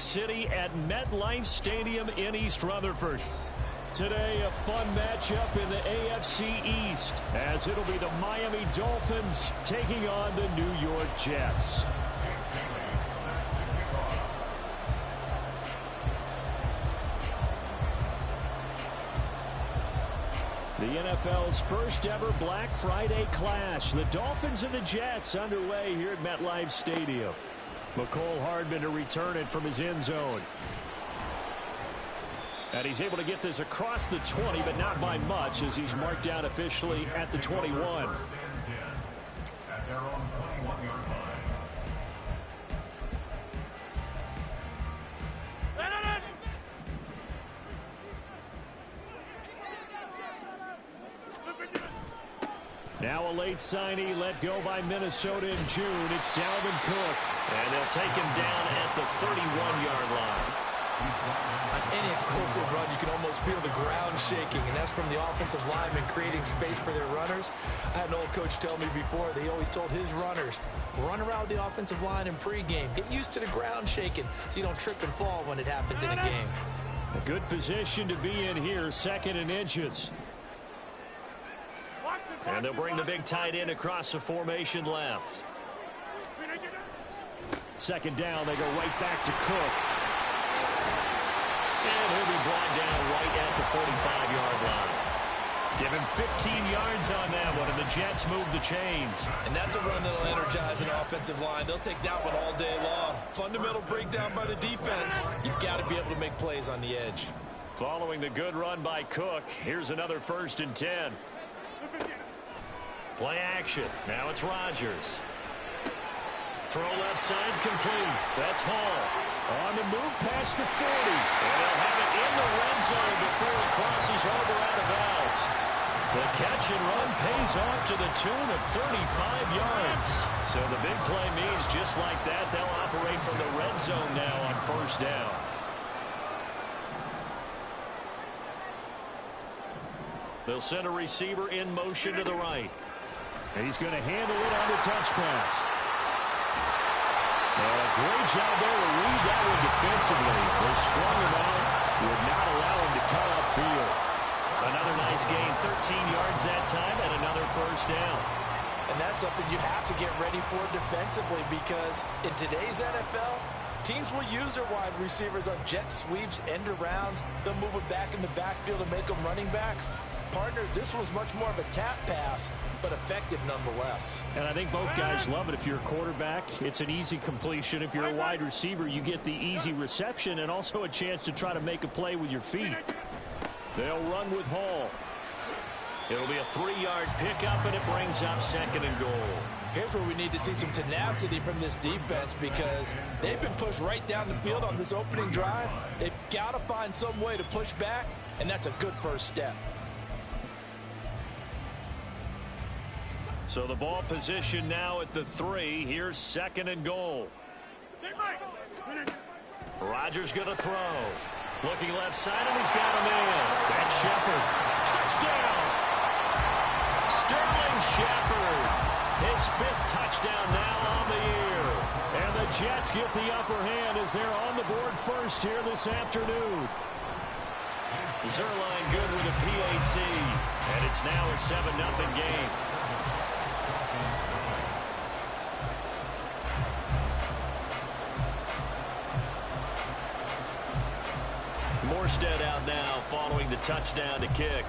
York City at MetLife Stadium in East Rutherford. Today, a fun matchup in the AFC East, as it'll be the Miami Dolphins taking on the New York Jets. The NFL's first ever Black Friday clash. The Dolphins and the Jets underway here at MetLife Stadium. McCole Hardman to return it from his end zone. And he's able to get this across the 20, but not by much, as he's marked down officially at the 21. Now a late signee let go by Minnesota in June. It's Dalvin Cook. And they'll take him down at the 31-yard line. On any explosive run, you can almost feel the ground shaking, and that's from the offensive linemen creating space for their runners. I had an old coach tell me before, they always told his runners, run around the offensive line in pregame. Get used to the ground shaking so you don't trip and fall when it happens in a game. A good position to be in here, 2nd and inches. And they'll bring the big tight end across the formation left. 2nd down, they go right back to Cook. And he'll be brought down right at the 45-yard line. Give him 15 yards on that one, and the Jets move the chains. And that's a run that'll energize an offensive line. They'll take that one all day long. Fundamental breakdown by the defense. You've got to be able to make plays on the edge. Following the good run by Cook, here's another 1st and 10. Play action. Now it's Rodgers. Throw left side complete. That's Hall. On the move past the 40. And they'll have it in the red zone before it crosses over out of bounds. The catch and run pays off to the tune of 35 yards. So the big play means just like that, they'll operate from the red zone now on 1st down. They'll send a receiver in motion to the right. And he's going to handle it on the touch pass. And a great job there to read that one defensively. They're strong enough, would not allow him to cut upfield. Another nice gain, 13 yards that time, and another 1st down. And that's something you have to get ready for defensively, because in today's NFL, teams will use their wide receivers on jet sweeps, end arounds. They'll move it back in the backfield and make them running backs. Partner, this was much more of a tap pass, but effective nonetheless. And I think both guys love it. If you're a quarterback, it's an easy completion. If you're a wide receiver, you get the easy reception and also a chance to try to make a play with your feet. They'll run with Hall. It'll be a 3-yard pickup, and it brings up 2nd and goal. Here's where we need to see some tenacity from this defense, because they've been pushed right down the field on this opening drive. They've got to find some way to push back, and that's a good first step. So the ball position now at the 3. Here's 2nd and goal. Rodgers going to throw. Looking left side, and he's got him in. That's Shepard. Touchdown! Sterling Shepard. His 5th touchdown now on the year. And the Jets get the upper hand as they're on the board first here this afternoon. Zerline good with a PAT. And it's now a 7-0 game. Morstead out now following the touchdown to kick.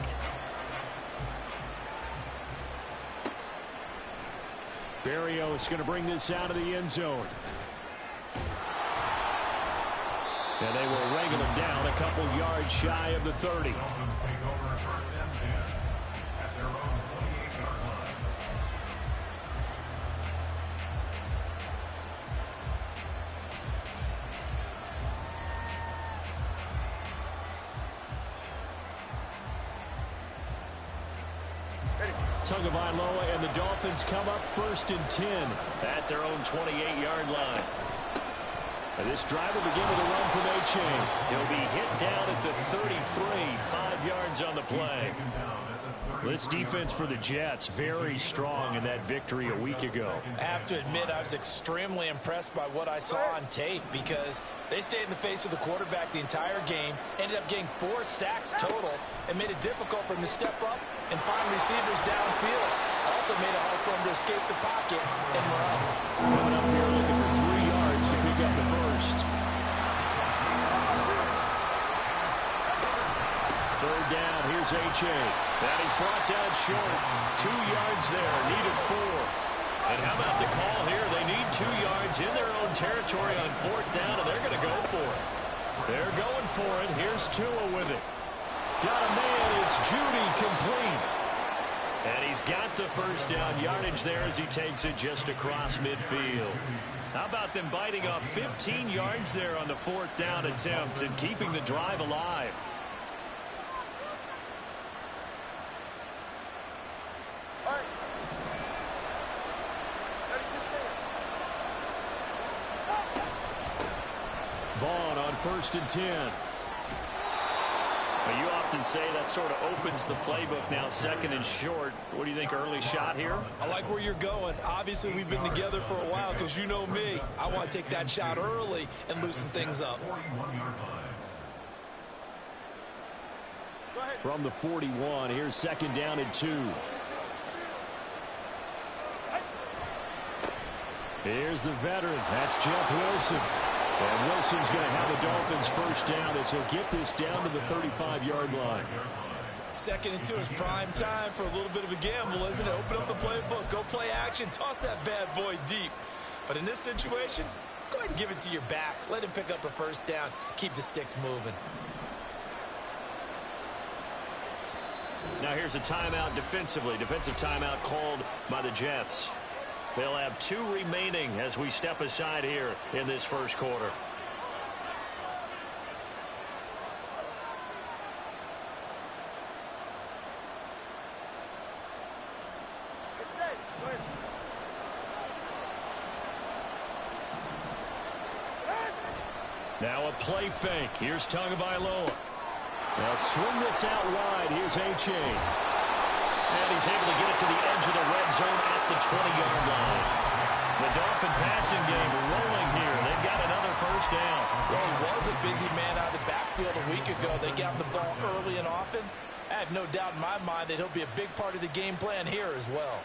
Berrios going to bring this out of the end zone. And they will wrangle him down a couple yards shy of the 30. Tagovailoa and the Dolphins come up 1st and 10 at their own 28-yard line. And this drive will begin with a run from A-Chain. He'll be hit down at the 33, 5 yards on the play. This defense for the Jets, very strong in that victory a week ago. I have to admit, I was extremely impressed by what I saw on tape because they stayed in the face of the quarterback the entire game, ended up getting 4 sacks total, and made it difficult for him to step up and find receivers downfield. Also made it hard for him to escape the pocket and run. Coming up here looking for 3 yards to pick up the first. Third down, here's A-Chain. That is brought down short. 2 yards there, needed 4. And how about the call here? They need 2 yards in their own territory on 4th down, and they're going to go for it. They're going for it. Here's Tua with it. Got a man. It's Judy complete. And he's got the first down yardage there as he takes it just across midfield. How about them biting off 15 yards there on the 4th down attempt and keeping the drive alive? Vaughn on 1st and 10. Well, you often say that sort of opens the playbook now, 2nd and short. What do you think, early shot here? I like where you're going. Obviously, we've been together for a while because you know me. I want to take that shot early and loosen things up. From the 41, here's 2nd down and 2. Here's the veteran. That's Jeff Wilson. And Wilson's going to have the Dolphins first down as he'll get this down to the 35-yard line. 2nd and 2 is prime time for a little bit of a gamble, isn't it? Open up the playbook, go play action, toss that bad boy deep. But in this situation, go ahead and give it to your back. Let him pick up a first down. Keep the sticks moving. Now here's a timeout defensively. Defensive timeout called by the Jets. They'll have 2 remaining as we step aside here in this first quarter. Now a play fake. Here's Tagovailoa. They'll swing this out wide. Here's A-Chain. And he's able to get it to the edge of the red zone at the 20-yard line. The Dolphin passing game rolling here. They've got another first down. Well, he was a busy man out of the backfield a week ago. They got the ball early and often. I have no doubt in my mind that he'll be a big part of the game plan here as well.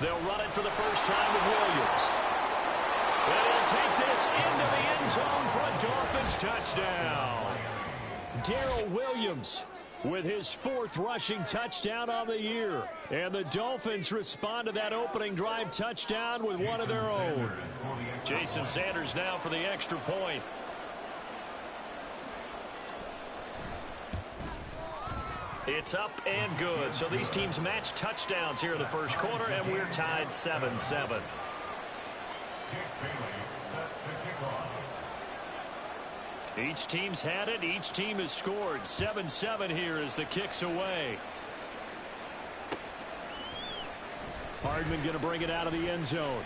They'll run it for the first time with Williams. And he'll take this into the end zone for a Dolphins touchdown. Darrell Williams with his 4th rushing touchdown on the year. And the Dolphins respond to that opening drive touchdown with one of their own. Jason Sanders now for the extra point. It's up and good. So these teams match touchdowns here in the first quarter, and we're tied 7-7. Each team's had it. Each team has scored. 7-7 here as the kick's away. Hardman going to bring it out of the end zone.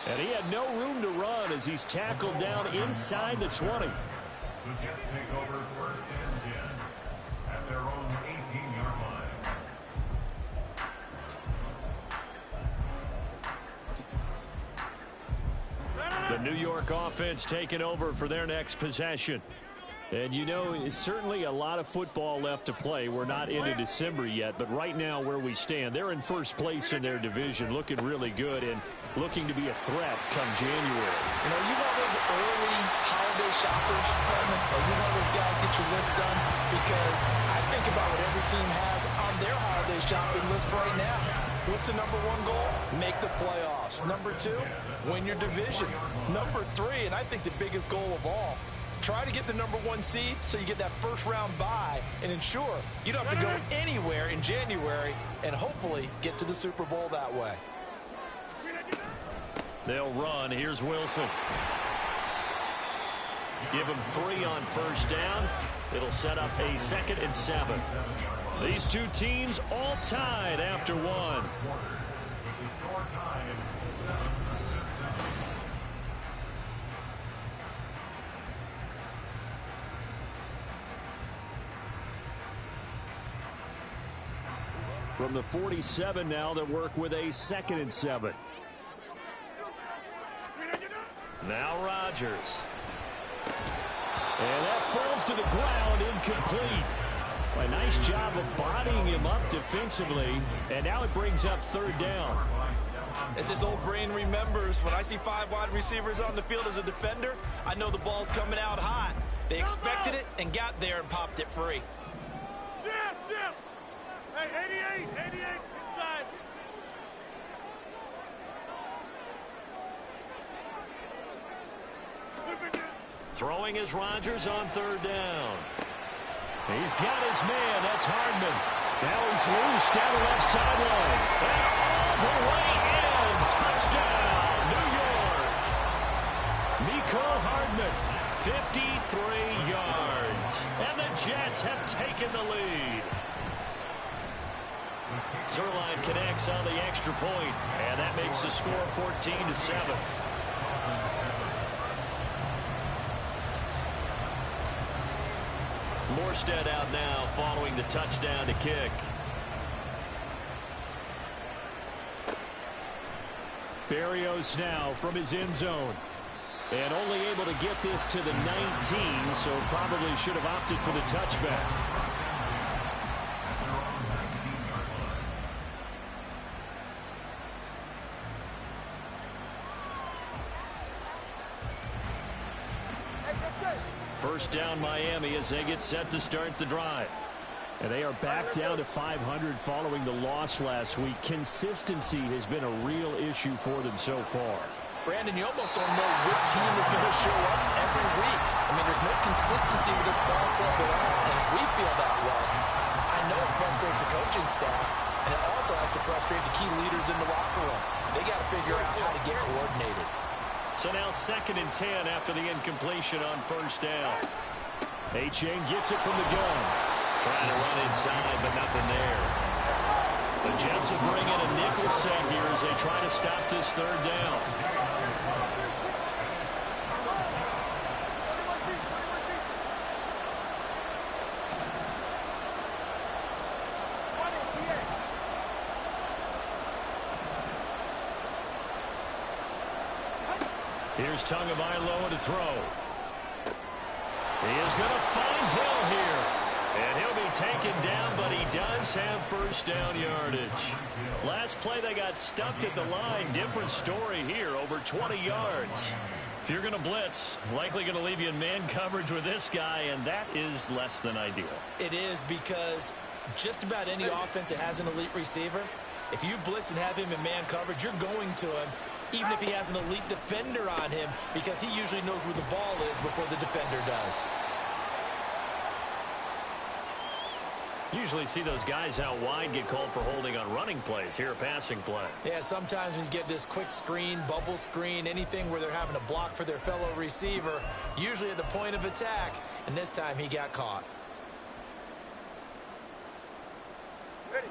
And he had no room to run as he's tackled down inside the 20. The Jets take over 1st and 10 at their own 18-yard line. The New York offense taking over for their next possession. And you know, it's certainly a lot of football left to play. We're not into December yet, but right now where we stand, they're in first place in their division, looking really good and looking to be a threat come January. You know, you know those early holiday shoppers, or you know those guys get your list done? Because I think about what every team has on their holiday shopping list right now. What's the number 1 goal? Make the playoffs. Number 2, win your division. Number 3, and I think the biggest goal of all, try to get the number 1 seed so you get that first round bye and ensure you don't have to go anywhere in January and hopefully get to the Super Bowl that way. They'll run. Here's Wilson. Give him 3 on first down. It'll set up a 2nd and 7. These two teams all tied after 1. From the 47 now, they work with a 2nd and 7. Now Rodgers. And that falls to the ground, incomplete. A nice job of bodying him up defensively, and now it brings up 3rd down. As this old brain remembers, when I see 5 wide receivers on the field as a defender, I know the ball's coming out hot. They expected it and got there and popped it free. Hey, 88 inside. Throwing is Rodgers on 3rd down. He's got his man. That's Hardman. Now he's loose down the left sideline. And all the way in. Touchdown, New York. Nico Hardman, 53 yards. And the Jets have taken the lead. Zerline connects on the extra point, and that makes the score 14-7. Morstead out now following the touchdown to kick. Berrios now from his end zone. And only able to get this to the 19, so probably should have opted for the touchback. First down Miami as they get set to start the drive. And they are back down to 500 following the loss last week. Consistency has been a real issue for them so far. Brandon, you almost don't know what team is going to show up every week. I mean, there's no consistency with this ball club at all, and if we feel that way, I know it frustrates the coaching staff, and it also has to frustrate the key leaders in the locker room. They got to figure out how to get coordinated. So now 2nd and 10 after the incompletion on first down. A-Chain gets it from the gun. Trying to run inside, but nothing there. The Jets will bring in a nickel set here as they try to stop this 3rd down. Here's Tagovailoa to throw. He is going to find Hill here. And he'll be taken down, but he does have first down yardage. Last play, they got stuffed at the line. Different story here, over 20 yards. If you're going to blitz, likely going to leave you in man coverage with this guy, and that is less than ideal. It is, because just about any offense that has an elite receiver, if you blitz and have him in man coverage, you're going to him, even if he has an elite defender on him, because he usually knows where the ball is before the defender does. Usually see those guys out wide get called for holding on running plays. Here, a passing play. Yeah, sometimes when you get this quick screen, bubble screen, anything where they're having to block for their fellow receiver, usually at the point of attack, and this time he got caught. Ready.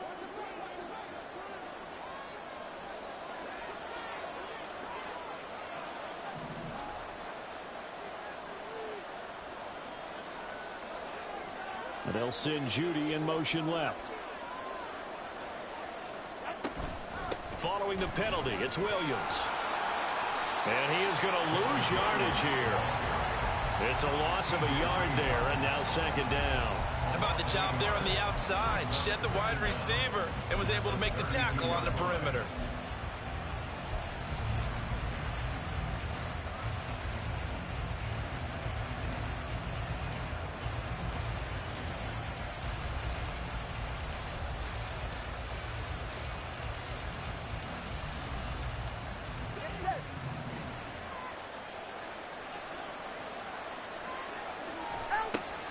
And they'll send Judy in motion left. Following the penalty, it's Williams. And he is going to lose yardage here. It's a loss of a yard there, and now 2nd down. How about the job there on the outside? Shed the wide receiver and was able to make the tackle on the perimeter.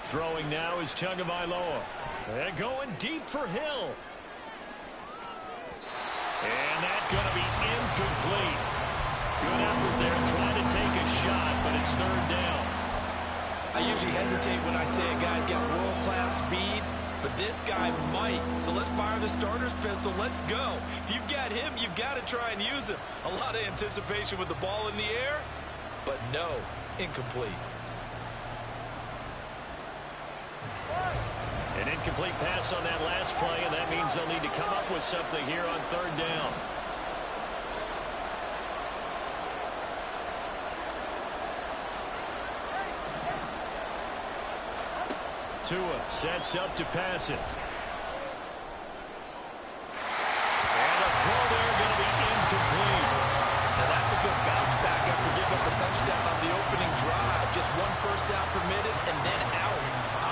Throwing now is Tagovailoa. And going deep for Hill. And that's going to be incomplete. Good effort there trying to take a shot, but it's 3rd down. I usually hesitate when I say a guy's got world-class speed, but this guy might. So let's fire the starter's pistol. Let's go. If you've got him, you've got to try and use him. A lot of anticipation with the ball in the air, but no, incomplete. An incomplete pass on that last play, and that means they'll need to come up with something here on third down. Tua sets up to pass it. And a throw there going to be incomplete. Now that's a good bounce back after giving up a touchdown on the opening drive. Just one first down permitted and then out.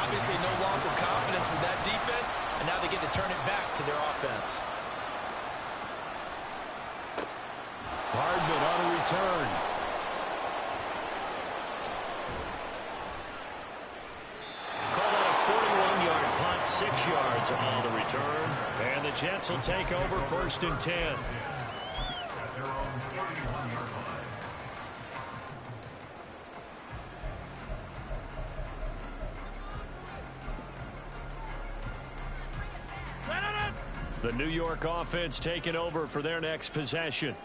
Obviously no loss of confidence with that defense, and now they get to turn it back to their offense. Hardman on a return. Called on a 41-yard punt, 6 yards on the return. And the Jets will take over first and 10. At their own 31-yard line. The New York offense taking over for their next possession.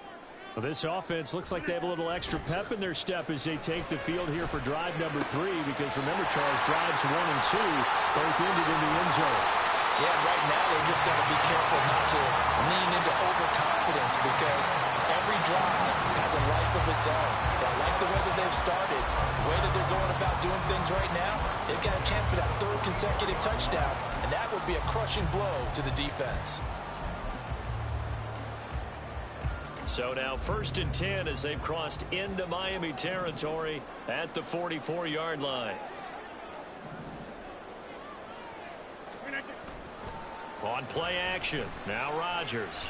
Well, this offense looks like they have a little extra pep in their step as they take the field here for drive number 3, because remember, Charles, drives 1 and 2 both ended in the end zone. Yeah, right now they've just got to be careful not to lean into overconfidence, because every drive has a life of its own. But I like the way that they've started, the way that they're going about doing things right now. They've got a chance for that 3rd consecutive touchdown, and that would be a crushing blow to the defense. So now first and 10 as they've crossed into Miami territory at the 44-yard line. On play action, now Rodgers.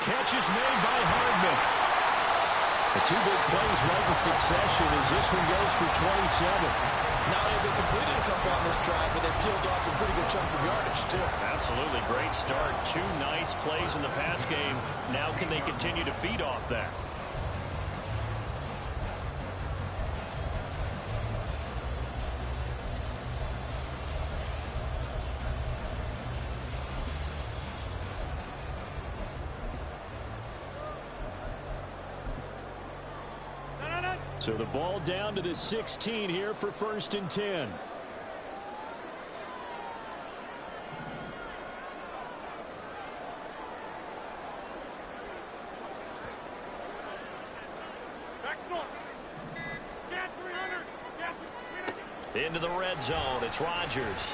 Catch is made by Hardman. The 2 big plays right in succession as this one goes for 27. Not only have they completed a couple on this drive, but they've peeled off some pretty good chunks of yardage, too. Absolutely great start. 2 nice plays in the pass game. Now can they continue to feed off that? So the ball down to the 16 here for first and 10. Into the red zone, it's Rodgers.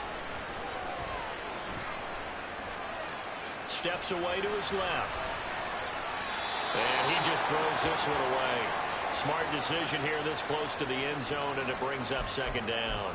Steps away to his left. And he just throws this one away. Smart decision here this close to the end zone, and it brings up second down.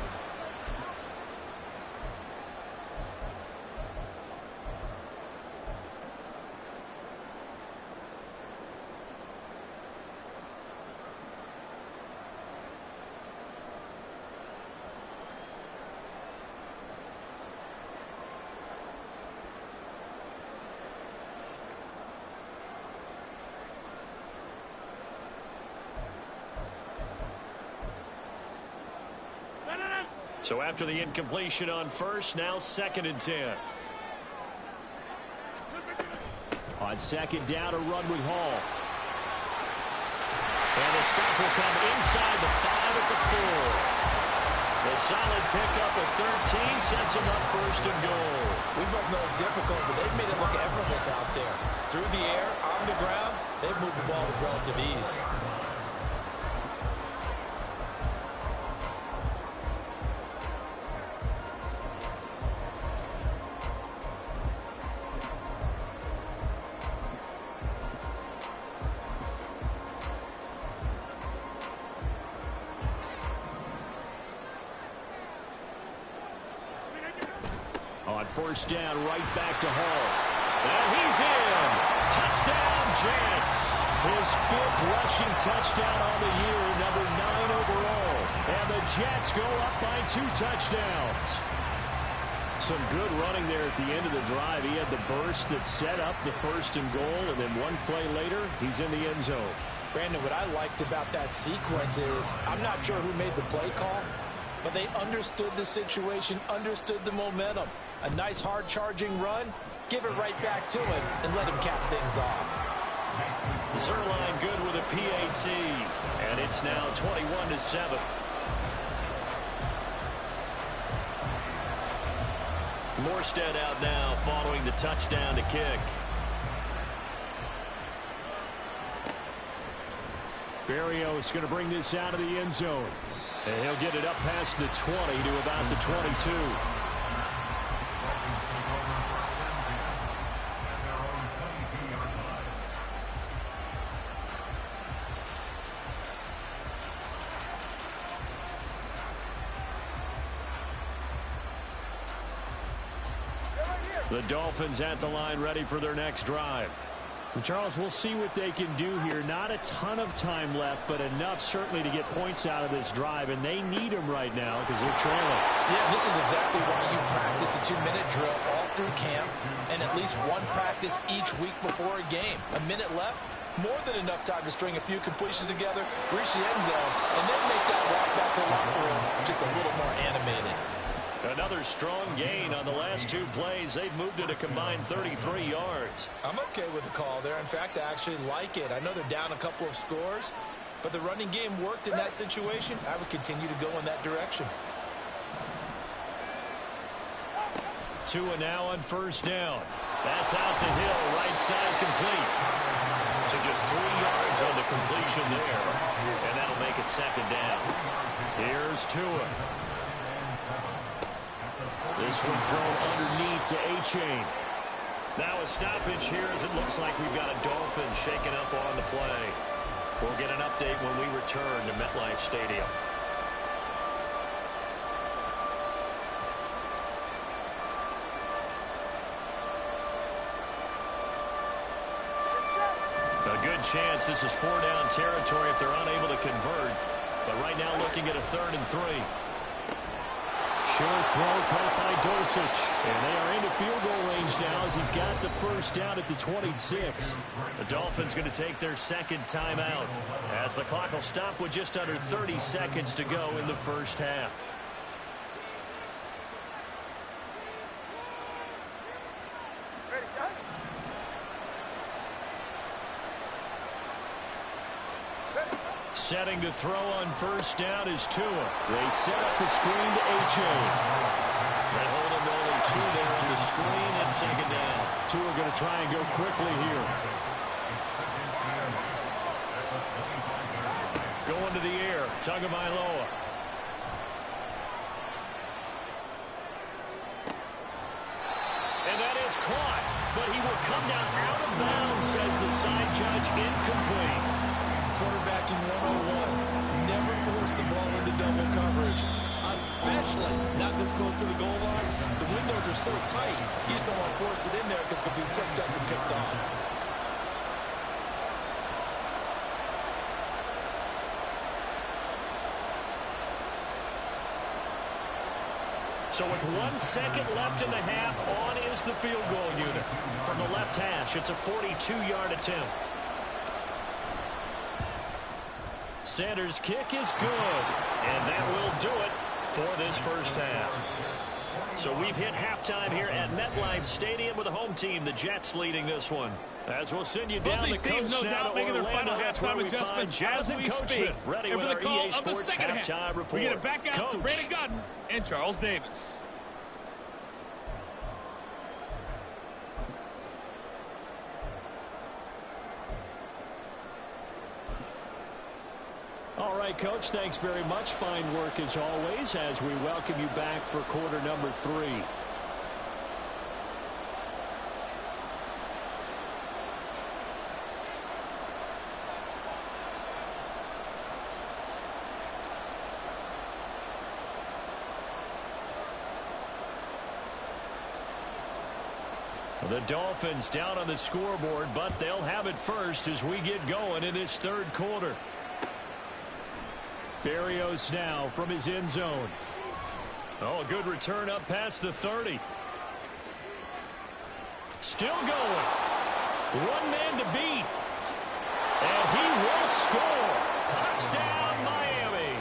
So after the incompletion on first, now second and 10. On second down, a run with Hall. And the stop will come inside the 5 at the 4. The solid pickup of 13 sets him up first and goal. We both know it's difficult, but they've made it look effortless out there. Through the air, on the ground, they've moved the ball with relative ease. On first down, right back to Hall. And he's in. Touchdown, Jets. His 5th rushing touchdown on the year, number 9 overall. And the Jets go up by 2 touchdowns. Some good running there at the end of the drive. He had the burst that set up the first and goal, and then one play later, he's in the end zone. Brandon, what I liked about that sequence is I'm not sure who made the play call, but they understood the situation, understood the momentum. A nice hard charging run, give it right back to him and let him cap things off. Zerline good with a PAT, and it's now 21-7. Morstead out now following the touchdown to kick. Berrios going to bring this out of the end zone. And he'll get it up past the 20 to about the 22. The Dolphins at the line ready for their next drive. Charles, we'll see what they can do here. Not a ton of time left, but enough certainly to get points out of this drive, and they need them right now because they're trailing. Yeah, this is exactly why you practice a 2-minute drill all through camp and at least one practice each week before a game. A minute left, more than enough time to string a few completions together, reach the end zone, and then make that walk back to the locker room just a little more animated. Another strong gain on the last two plays. They've moved it a combined 33 yards. I'm okay with the call there. In fact, I actually like it. I know they're down a couple of scores, but the running game worked in that situation. I would continue to go in that direction. Tua now on first down. That's out to Hill, right side complete. So just 3 yards on the completion there, and that'll make it second down. Here's Tua. This one thrown underneath to A-Chain. Now a stoppage here as it looks like we've got a Dolphin shaking up on the play. We'll get an update when we return to MetLife Stadium. A good chance this is 4-down territory if they're unable to convert. But right now looking at a 3rd and 3. Short throw caught by Dosich. And they are into field goal range now as he's got the first down at the 26. The Dolphins going to take their second timeout as the clock will stop with just under 30 seconds to go in the first half. Setting to throw on first down is Tua. They set up the screen to A-Chain. They hold him only 2 there on the screen at second down. Tua going to try and go quickly here. Going to the air, Tagovailoa. And that is caught, but he will come down out of bounds, says the side judge, incomplete. Quarterbacking 101. Never force the ball into double coverage, especially not this close to the goal line. The windows are so tight, you just don't want to force it in there because it could be tipped up and picked off. So with 1 second left in the half, on is the field goal unit. From the left hash, it's a 42-yard attempt. Sanders' kick is good, and that will do it for this first half. So we've hit halftime here at MetLife Stadium with the home team, the Jets, leading this one. As we'll send you down the coast no now doubt to making their Orlando. final That's where halftime we find adjustments Jonathan as we Coachman, speak. ready And with for the our call EA of the Sports second half, halftime report. we get it back out to Coach. Brandon Godden and Charles Davis. All right, Coach, thanks very much. Fine work as always as we welcome you back for quarter number 3. The Dolphins down on the scoreboard, but they'll have it first as we get going in this third quarter. Berrios now from his end zone. Oh, a good return up past the 30. Still going. One man to beat. And he will score. Touchdown, Miami.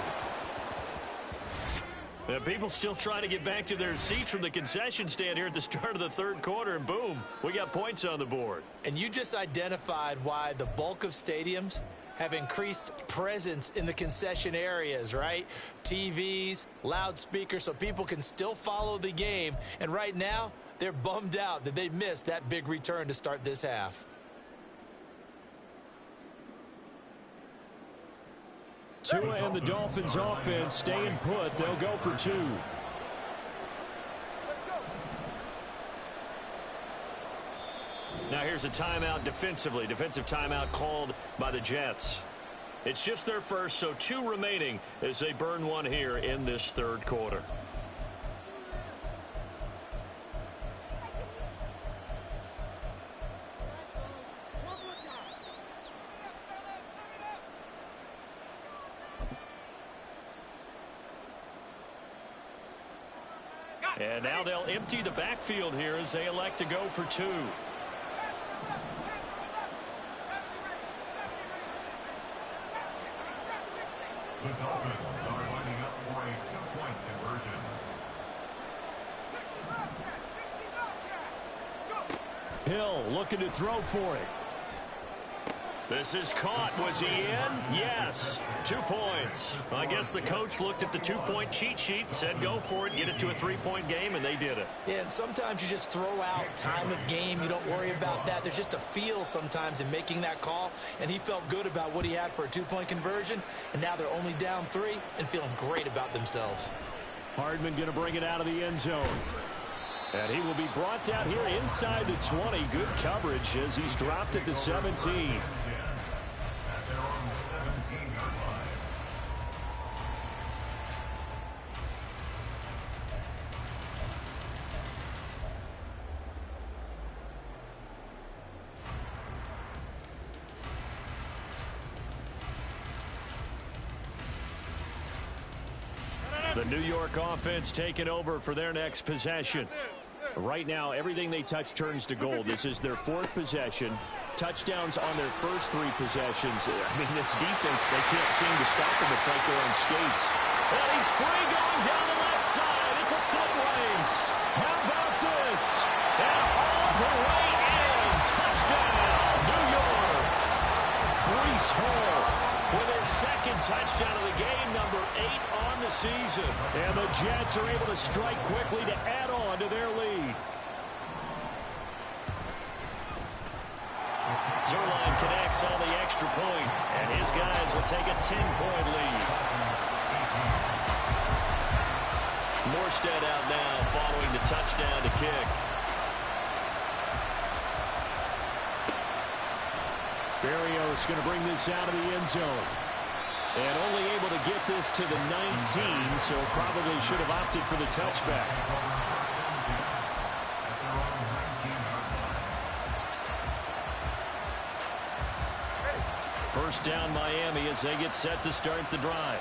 The people still trying to get back to their seats from the concession stand here at the start of the third quarter, and boom, we got points on the board. And you just identified why the bulk of stadiums have increased presence in the concession areas, right? TVs, loudspeakers, so people can still follow the game. And right now, they're bummed out that they missed that big return to start this half. Tua and the Dolphins offense staying put. They'll go for 2. Now here's a timeout defensively. Defensive timeout called by the Jets. It's just their first, so 2 remaining as they burn one here in this third quarter. And now they'll empty the backfield here as they elect to go for 2. The Dolphins are lining up for a 2-point conversion. Hill looking to throw for it. This is caught. Was he in? Yes. 2 points. I guess the coach looked at the 2-point cheat sheet, said go for it, get it to a 3-point game, and they did it. Yeah, and sometimes you just throw out time of game. You don't worry about that. There's just a feel sometimes in making that call, and he felt good about what he had for a 2-point conversion, and now they're only down 3 and feeling great about themselves. Hardman going to bring it out of the end zone. And he will be brought down here inside the 20. Good coverage as he's dropped at the 17. The New York offense taking over for their next possession. Right now, everything they touch turns to gold. This is their 4th possession. Touchdowns on their first 3 possessions. I mean, this defense, they can't seem to stop them. It's like they're on skates. And he's free going down the left side. It's a foot race. How about this? And all the way in. Touchdown, New York. Breece Hall with his 2nd touchdown of the game, number 8 on the season. And the Jets are able to strike quickly to add on to their lead. Zerline connects on the extra point, and his guys will take a 10-point lead. Morstead out now following the touchdown to kick. Berrios going to bring this out of the end zone. And only able to get this to the 19, so probably should have opted for the touchback. First down Miami as they get set to start the drive.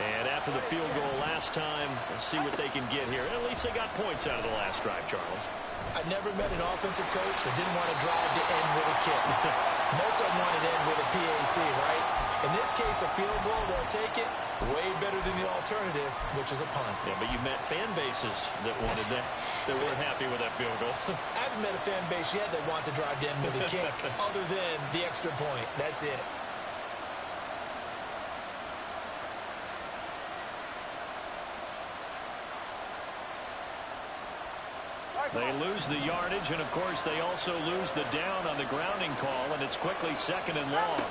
And after the field goal last time, let's see what they can get here. At least they got points out of the last drive, Charles. I never met an offensive coach that didn't want to drive to end with a kick. Most of them wanted to end with a PAT, right? In this case, a field goal, they'll take it way better than the alternative, which is a punt. Yeah, but you met fan bases that wanted that, that weren't happy with that field goal. I haven't met a fan base yet that wants to drive to end with a kick other than the extra point. That's it. They lose the yardage, and of course they also lose the down on the grounding call, and it's quickly 2nd and long.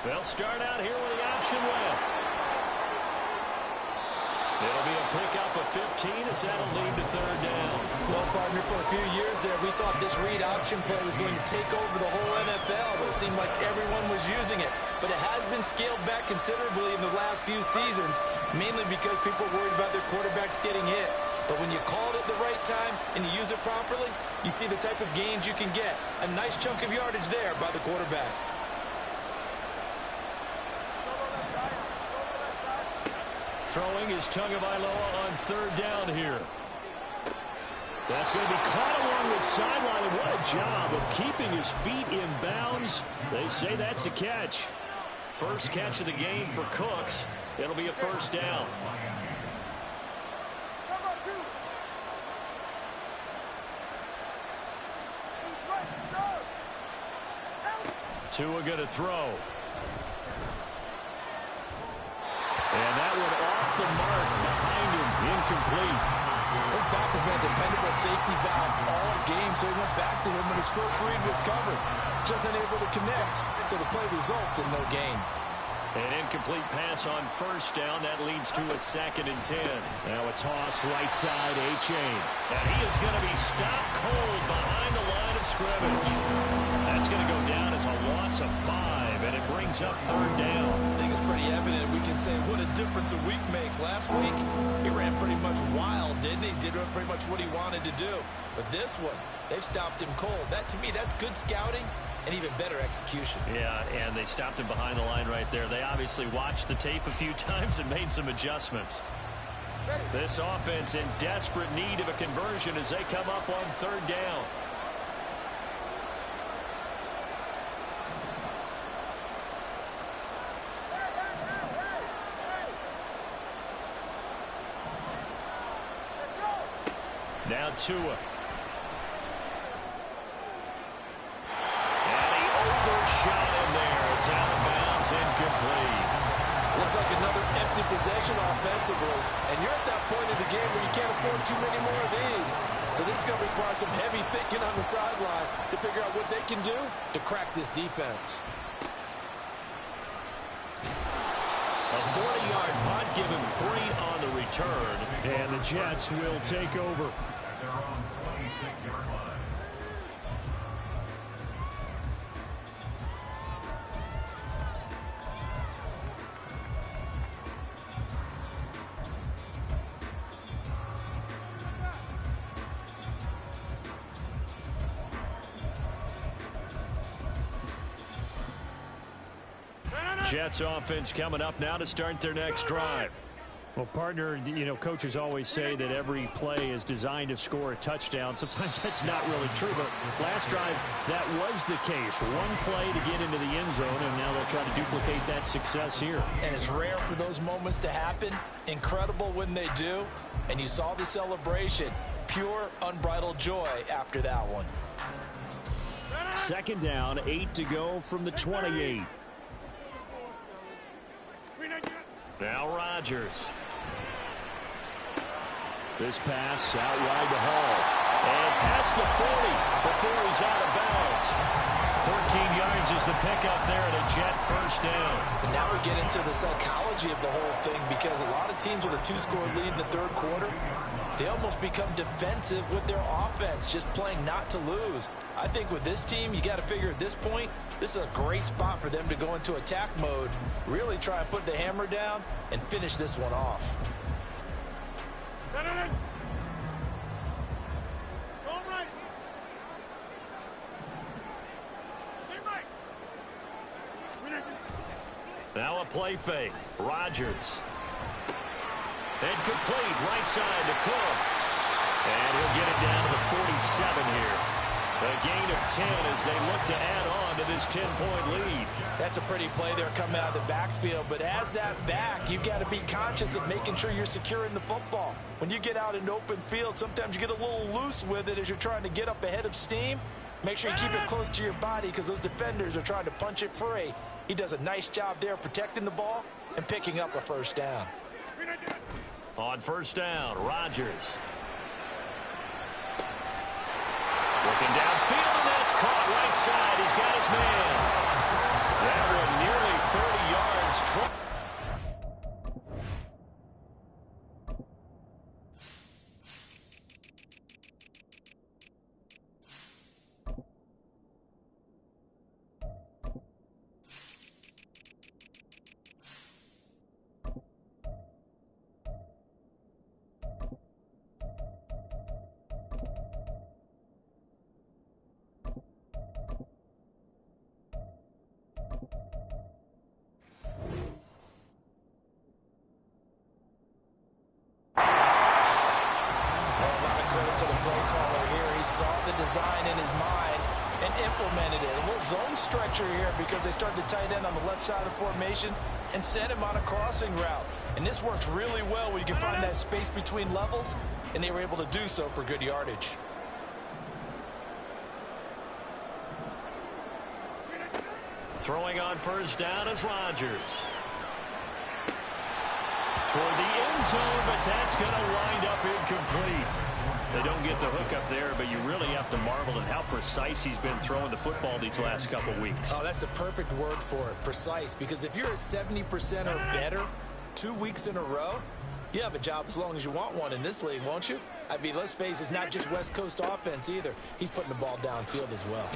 They'll start out here with the option left. It'll be a pickup of 15 as that'll lead to 3rd down. Well, partner, for a few years there, we thought this read option play was going to take over the whole NFL, but it seemed like everyone was using it. But it has been scaled back considerably in the last few seasons, mainly because people are worried about their quarterbacks getting hit. But when you call it at the right time and you use it properly, you see the type of gains you can get. A nice chunk of yardage there by the quarterback. Throwing is Tagovailoa on 3rd down here. That's going to be caught along the sideline. And what a job of keeping his feet in bounds. They say that's a catch. First catch of the game for Cooks. It'll be a first down. Tua going to throw. And that one off the mark behind him. Incomplete. His back has been a dependable safety valve all game, so he went back to him when his first read was covered. Just unable to connect, so the play results in no gain. An incomplete pass on first down. That leads to a 2nd and 10. Now a toss right side, A-Chain. And he is going to be stopped cold behind the line of scrimmage. That's going to go down as a loss of 5, and it brings up 3rd down. I think it's pretty evident we can say what a difference a week makes. Last week, he ran pretty much wild, didn't he? Did pretty much what he wanted to do. But this one, they stopped him cold. That, to me, that's good scouting and even better execution. Yeah, and they stopped him behind the line right there. They obviously watched the tape a few times and made some adjustments. This offense in desperate need of a conversion as they come up on 3rd down. Now Tua. And he overshot him there. It's out of bounds, incomplete. Looks like another empty possession offensively. And you're at that point in the game where you can't afford too many more of these. So this is going to require some heavy thinking on the sideline to figure out what they can do to crack this defense. A 40-yard punt, give him 3 on the return. And the Jets will take over. At their own 26-yard line. Jets offense coming up now to start their next drive. Well, partner, you know, coaches always say that every play is designed to score a touchdown. Sometimes that's not really true, but last drive, that was the case. One play to get into the end zone, and now they'll try to duplicate that success here. And it's rare for those moments to happen. Incredible when they do. And you saw the celebration. Pure, unbridled joy after that one. 2nd down, 8 to go from the 28. Now Rodgers. This pass out wide to Hall. And past the 40 before he's out of bounds. 14 yards is the pickup there at a Jet first down. And now we get into the psychology of the whole thing, because a lot of teams with a 2-score lead in the 3rd quarter, they almost become defensive with their offense, just playing not to lose. I think with this team, you got to figure at this point, this is a great spot for them to go into attack mode, really try and put the hammer down and finish this one off. Now a play fake. Rodgers. And complete right side to Cook. And he'll get it down to the 47 here. A gain of 10 as they look to add on to this 10-point lead. That's a pretty play there coming out of the backfield. But as that back, you've got to be conscious of making sure you're securing the football. When you get out in open field, sometimes you get a little loose with it as you're trying to get up ahead of steam. Make sure you keep it close to your body, because those defenders are trying to punch it free. He does a nice job there protecting the ball and picking up a first down. On first down, Rodgers. Looking downfield, and that's caught right side. He's got his man. That one nearly 30 yards. to the play caller here. He saw the design in his mind and implemented it. A little zone stretcher here because they started the tight end on the left side of the formation and sent him on a crossing route. And this works really well when you can find that space between levels, and they were able to do so for good yardage. Throwing on first down is Rodgers. Toward the end zone, but that's going to wind up incomplete. They don't get the hook up there, but you really have to marvel at how precise he's been throwing the football these last couple weeks. Oh, that's the perfect word for it, precise. Because if you're at 70% or better 2 weeks in a row, you have a job as long as you want one in this league, won't you? I mean, let's face it, it's not just West Coast offense either. He's putting the ball downfield as well.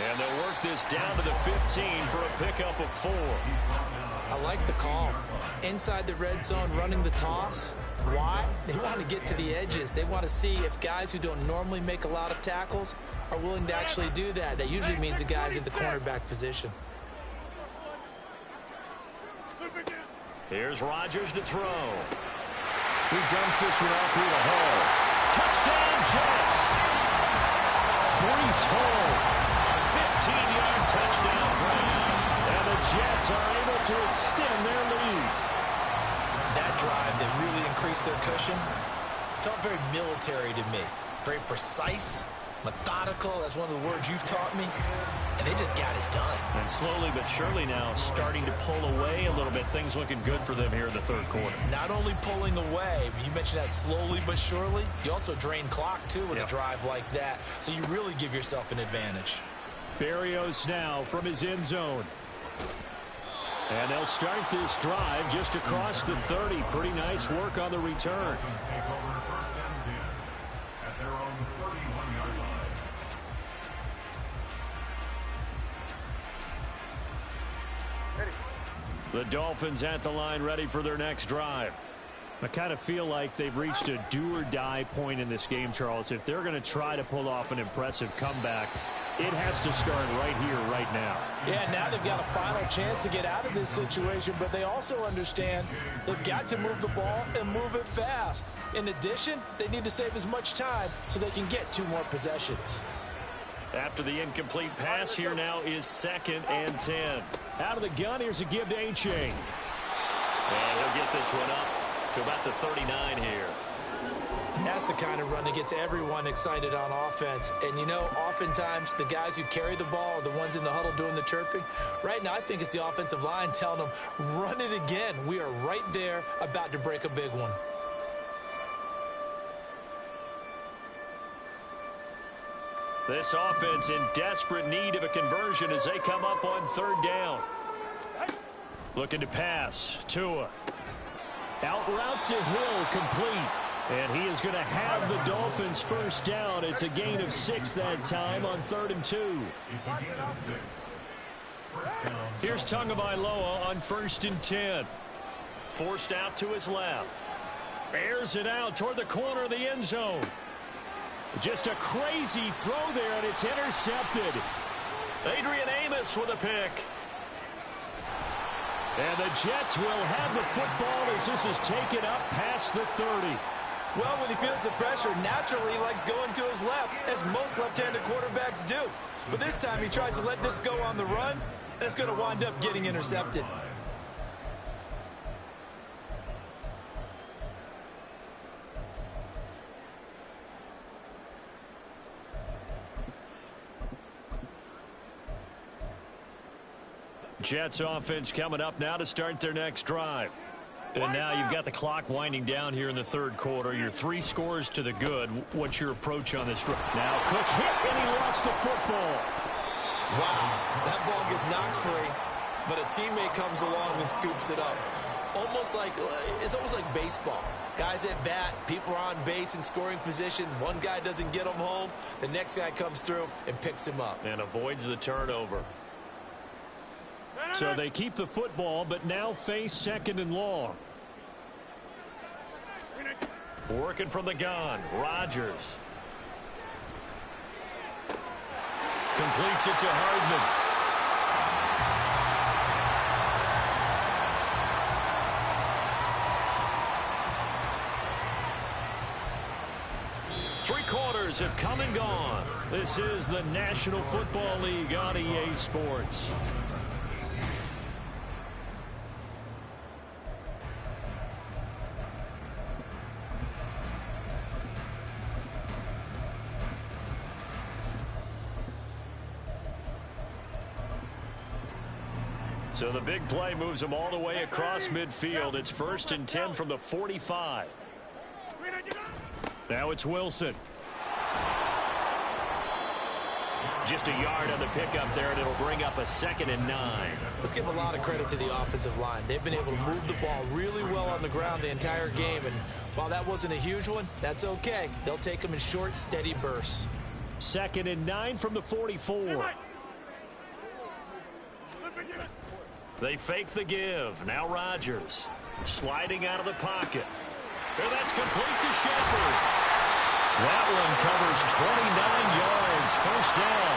And they'll work this down to the 15 for a pickup of 4. I like the call. Inside the red zone, running the toss. Why? They want to get to the edges. They want to see if guys who don't normally make a lot of tackles are willing to actually do that. That usually means the guys at the cornerback position. Here's Rodgers to throw. He dumps this one off through the hole. Touchdown, Jets! Breece Hall, 15-yard touchdown grab. And the Jets are able to extend their lead. That drive that really increased their cushion felt very military to me. Very precise, methodical. That's one of the words you've taught me. And they just got it done. And slowly but surely now starting to pull away a little bit. Things looking good for them here in the third quarter. Not only pulling away, but you mentioned that slowly but surely. You also drain clock, too, with a drive like that. So you really give yourself an advantage. Berrios now from his end zone. And they'll start this drive just across the 30. Pretty nice work on the return. Take over first and 10 at their own 31-yard line. The Dolphins at the line ready for their next drive. I kind of feel like they've reached a do-or-die point in this game, Charles. If they're going to try to pull off an impressive comeback, it has to start right here, right now. Yeah, now they've got a final chance to get out of this situation, but they also understand they've got to move the ball and move it fast. In addition, they need to save as much time so they can get 2 more possessions. After the incomplete pass, here now is 2nd and 10. Out of the gun, here's a give to H.A. And he'll get this one up to about the 39 here. And that's the kind of run that gets everyone excited on offense. And, you know, oftentimes the guys who carry the ball are the ones in the huddle doing the chirping. Right now, I think it's the offensive line telling them, run it again. We are right there about to break a big one. This offense in desperate need of a conversion as they come up on 3rd down. Looking to pass. Tua. Out route to Hill, complete. And he is going to have the Dolphins first down. It's a gain of 6 that time on 3rd and 2. It's a gain of 6. First down. Here's Tagovailoa on 1st and 10. Forced out to his left. Airs it out toward the corner of the end zone. Just a crazy throw there, and it's intercepted. Adrian Amos with a pick. And the Jets will have the football as this is taken up past the 30. Well, when he feels the pressure, naturally he likes going to his left, as most left-handed quarterbacks do. But this time he tries to let this go on the run, and it's going to wind up getting intercepted. Jets offense coming up now to start their next drive. And now you've got the clock winding down here in the 3rd quarter. You're 3 scores to the good. What's your approach on this drive? Now Cook hit, and he lost the football. Wow, that ball gets knocked free, but a teammate comes along and scoops it up. It's almost like baseball. Guys at bat, people are on base in scoring position. One guy doesn't get them home. The next guy comes through and picks him up. And avoids the turnover. So they keep the football, but now face 2nd and long. Working from the gun, Rodgers. Completes it to Hardman. Three quarters have come and gone. This is the National Football League on EA Sports. So the big play moves them all the way across midfield. It's 1st and 10 from the 45. Now it's Wilson. Just a yard on the pickup there, and it'll bring up a 2nd and 9. Let's give a lot of credit to the offensive line. They've been able to move the ball really well on the ground the entire game, and while that wasn't a huge one, that's okay. They'll take them in short, steady bursts. 2nd and 9 from the 44. They fake the give. Now Rodgers sliding out of the pocket. And that's complete to Shepard. That one covers 29 yards. 1st down.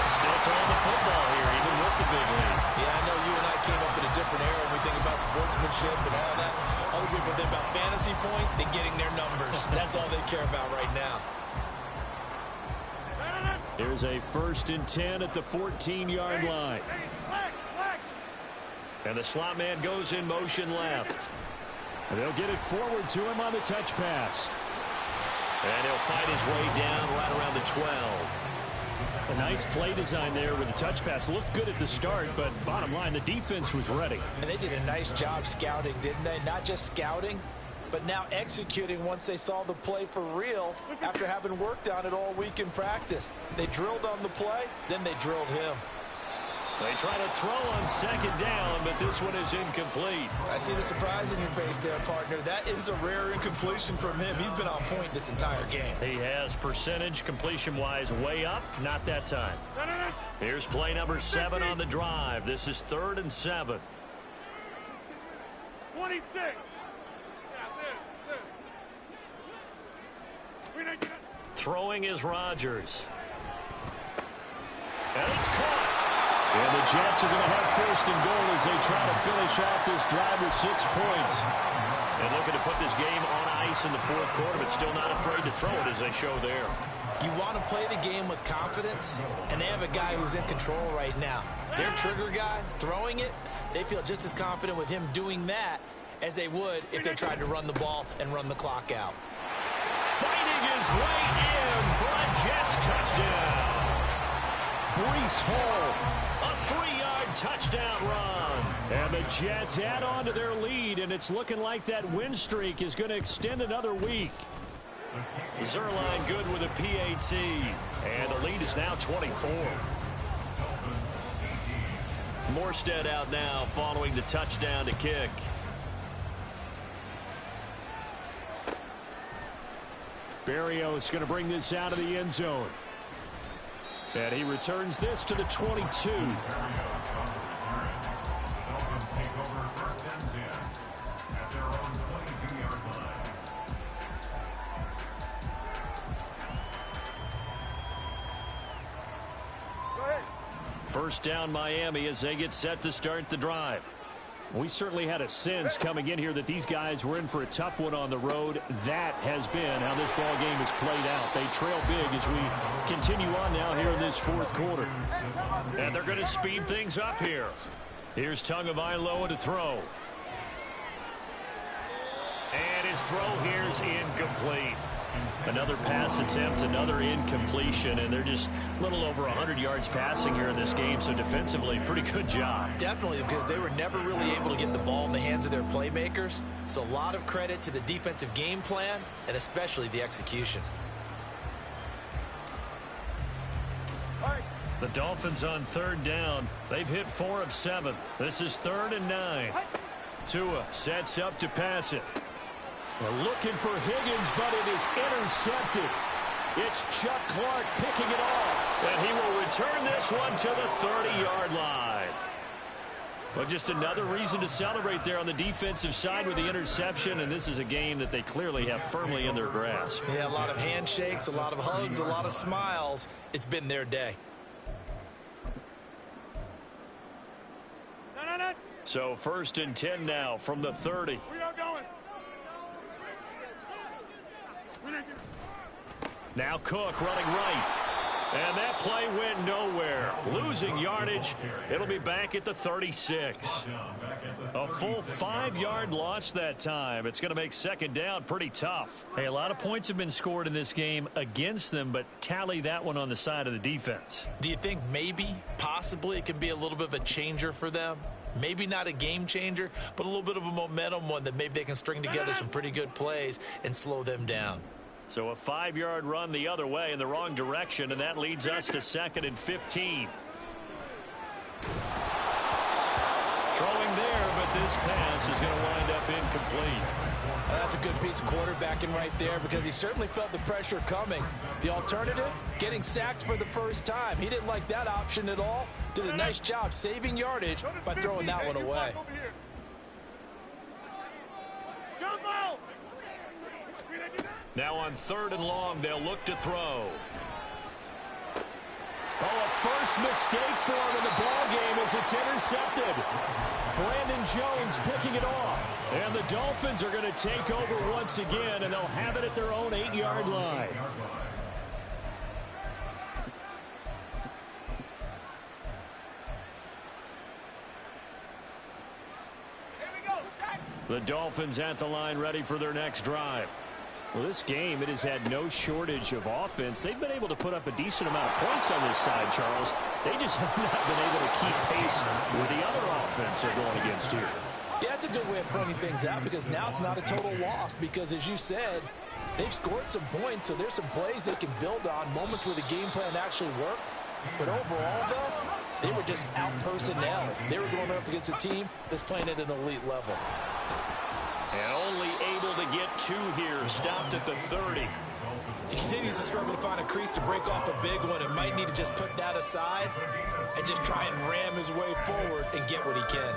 Still throwing the football here, even with the big lead. Yeah, I know you and I came up in a different era when we think about sportsmanship and all that. Other people think about fantasy points and getting their numbers. That's all they care about right now. Here's a 1st and 10 at the 14-yard line. And the slot man goes in motion left. And they'll get it forward to him on the touch pass. And he'll fight his way down right around the 12. A nice play design there with the touch pass. Looked good at the start, but bottom line, the defense was ready. And they did a nice job scouting, didn't they? Not just scouting, but now executing once they saw the play for real after having worked on it all week in practice. They drilled on the play, then they drilled him. They try to throw on 2nd down, but this one is incomplete. I see the surprise in your face there, partner. That is a rare incompletion from him. He's been on point this entire game. He has percentage completion-wise way up, not that time. Here's play number 7 on the drive. This is 3rd and 7. 26. Throwing is Rodgers. And it's caught. And the Jets are going to have 1st and goal as they try to finish off this drive with 6 points. And looking to put this game on ice in the 4th quarter, but still not afraid to throw it as they show there. You want to play the game with confidence, and they have a guy who's in control right now. Their trigger guy, throwing it, they feel just as confident with him doing that as they would if they tried to run the ball and run the clock out. Fighting his way in for a Jets touchdown. Breece Hall. A 3-yard touchdown run. And the Jets add on to their lead, and it's looking like that win streak is going to extend another week. Zerline good with a PAT. And the lead is now 24. Morstead out now following the touchdown to kick. Berrios going to bring this out of the end zone. And he returns this to the 22. First down Miami as they get set to start the drive. We certainly had a sense coming in here that these guys were in for a tough one on the road. That has been how this ball game has played out. They trail big as we continue on now here in this 4th quarter. And they're going to speed things up here. Here's Tagovailoa to throw. And his throw here is incomplete. Another pass attempt, another incompletion, and they're just a little over 100 yards passing here in this game, so defensively, pretty good job. Definitely, because they were never really able to get the ball in the hands of their playmakers, so a lot of credit to the defensive game plan, and especially the execution. The Dolphins on 3rd down. They've hit 4 of 7. This is 3rd and 9. Tua sets up to pass it. They're looking for Higgins, but it is intercepted. It's Chuck Clark picking it off. And he will return this one to the 30-yard line. Well, just another reason to celebrate there on the defensive side with the interception, and this is a game that they clearly have firmly in their grasp. Yeah, a lot of handshakes, a lot of hugs, a lot of smiles. It's been their day. So 1st and 10 now from the 30. We are going. Now Cook running right. And that play went nowhere. Losing yardage. It'll be back at the 36. A full 5-yard loss that time. It's going to make second down pretty tough. Hey, a lot of points have been scored in this game against them, but tally that one on the side of the defense. Do you think maybe, possibly, it can be a little bit of a changer for them? Maybe not a game changer, but a little bit of a momentum one that maybe they can string together some pretty good plays and slow them down. So a 5-yard run the other way in the wrong direction, and that leads us to 2nd and 15. Throwing there, but this pass is going to wind up incomplete. That's a good piece of quarterbacking right there because he certainly felt the pressure coming. The alternative, getting sacked for the first time. He didn't like that option at all. Did a nice job saving yardage by throwing that one away. Now on 3rd and long, they'll look to throw. Oh, a first mistake for him in the ball game as it's intercepted. Brandon Jones picking it off. And the Dolphins are going to take over once again, and they'll have it at their own 8-yard line. The Dolphins at the line ready for their next drive. Well, this game, it has had no shortage of offense. They've been able to put up a decent amount of points on this side, Charles. They just have not been able to keep pace with the other offense they're going against here. Yeah, that's a good way of pointing things out because now it's not a total loss because, as you said, they've scored some points, so there's some plays they can build on, moments where the game plan actually worked. But overall, though, they were just out-personnel. They were going up against a team that's playing at an elite level. And only able to get 2 here, stopped at the 30. He continues to struggle to find a crease to break off a big one and might need to just put that aside and just try and ram his way forward and get what he can.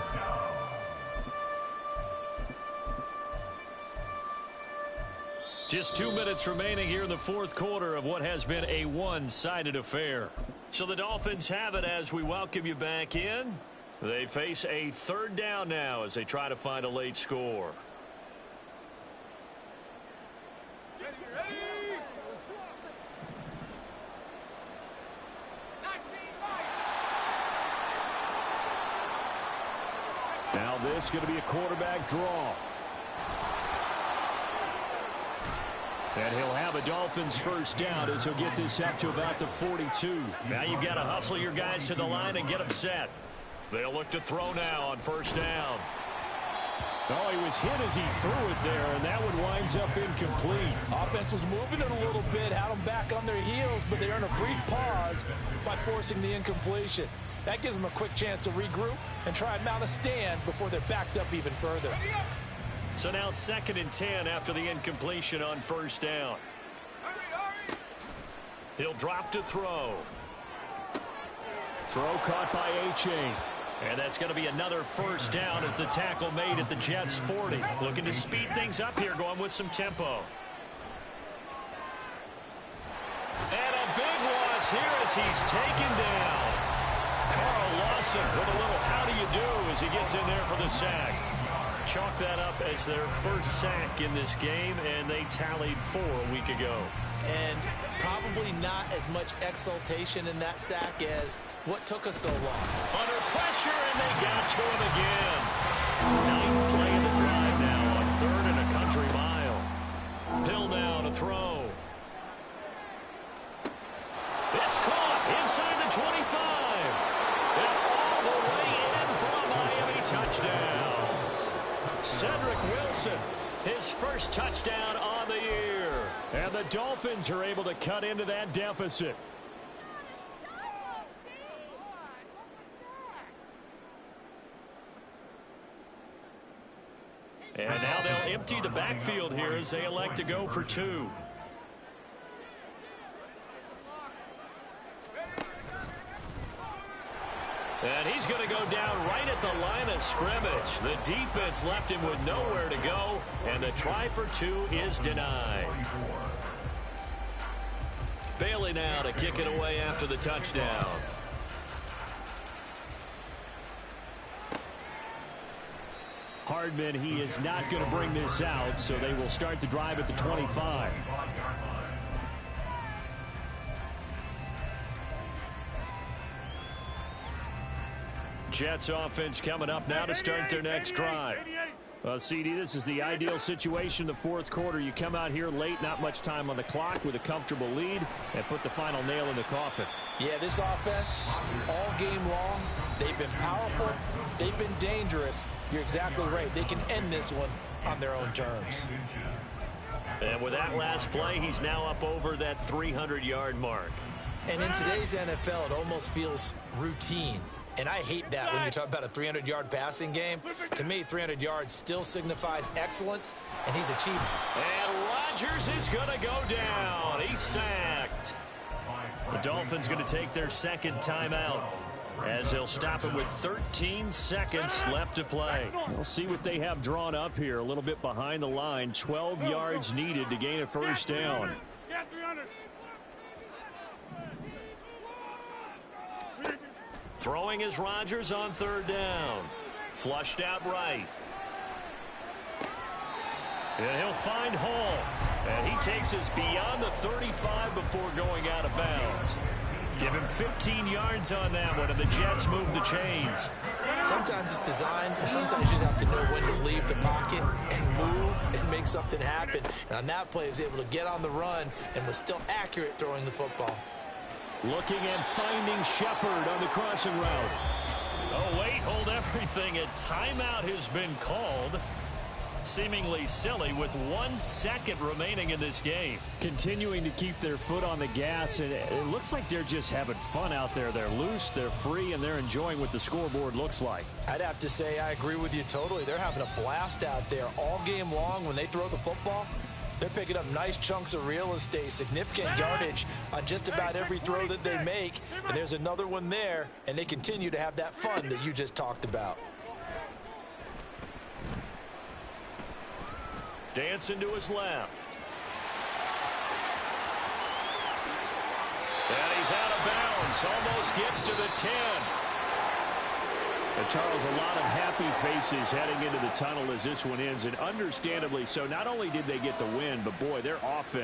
Just 2 minutes remaining here in the 4th quarter of what has been a one-sided affair. So the Dolphins have it as we welcome you back in. They face a 3rd down now as they try to find a late score. Now this is going to be a quarterback draw. And he'll have a Dolphins first down as he'll get this up to about the 42. Now you've got to hustle your guys to the line and get them set. They'll look to throw now on first down. Oh, he was hit as he threw it there, and that one winds up incomplete. Offense was moving it a little bit, had them back on their heels, but they earned a brief pause by forcing the incompletion. That gives them a quick chance to regroup and try and mount a stand before they're backed up even further. So now 2nd and 10 after the incompletion on first down. He'll drop to throw. Throw caught by A-Chain. And that's going to be another first down as the tackle made at the Jets' 40. Looking to speed things up here, going with some tempo. And a big loss here as he's taken down. Carl Lawson with a little how do you do as he gets in there for the sack. Chalk that up as their first sack in this game, and they tallied 4 a week ago. And probably not as much exultation in that sack as what took us so long. Under pressure, and they got to him again. 9th play of the drive now on 3rd and a country mile. Hill now to throw. It's caught inside the 25. And all the way in for a Miami touchdown. Cedric Wilson, his first touchdown on the year. And the Dolphins are able to cut into that deficit. And now they'll empty the backfield here as they elect to go for 2. And he's going to go down right at the line of scrimmage. The defense left him with nowhere to go, and the try for 2 is denied. Bailey now to kick it away after the touchdown. Hardman, he is not going to bring this out, so they will start the drive at the 25. Jets offense coming up now to start their next drive. Well, CD, this is the ideal situation, the fourth quarter. You come out here late, not much time on the clock with a comfortable lead, and put the final nail in the coffin. Yeah, this offense, all game long, they've been powerful, they've been dangerous. You're exactly right. They can end this one on their own terms. And with that last play, he's now up over that 300-yard mark. And in today's NFL, it almost feels routine. And I hate that when you talk about a 300-yard passing game. To me, 300 yards still signifies excellence, and he's achieved it. And Rodgers is going to go down. He's sacked. The Dolphins going to take their second timeout as they'll stop it with 13 seconds left to play. We'll see what they have drawn up here. A little bit behind the line. 12 yards needed to gain a first down. Throwing is Rodgers on third down. Flushed out right. And he'll find Hall. And he takes us beyond the 35 before going out of bounds. Give him 15 yards on that one, and the Jets move the chains. Sometimes it's designed, and sometimes you just have to know when to leave the pocket and move and make something happen. And on that play, he was able to get on the run and was still accurate throwing the football. Looking and finding Shepard on the crossing route. Oh, wait, hold everything. A timeout has been called. Seemingly silly with 1 second remaining in this game. Continuing to keep their foot on the gas, and it looks like they're just having fun out there. They're loose, they're free, and they're enjoying what the scoreboard looks like. I'd have to say I agree with you totally. They're having a blast out there all game long when they throw the football. They're picking up nice chunks of real estate, significant yardage on just about every throw that they make. And there's another one there, and they continue to have that fun that you just talked about. Dancing to his left. And he's out of bounds. Almost gets to the 10. And Charles, a lot of happy faces heading into the tunnel as this one ends, and understandably so. Not only did they get the win, but boy, their offense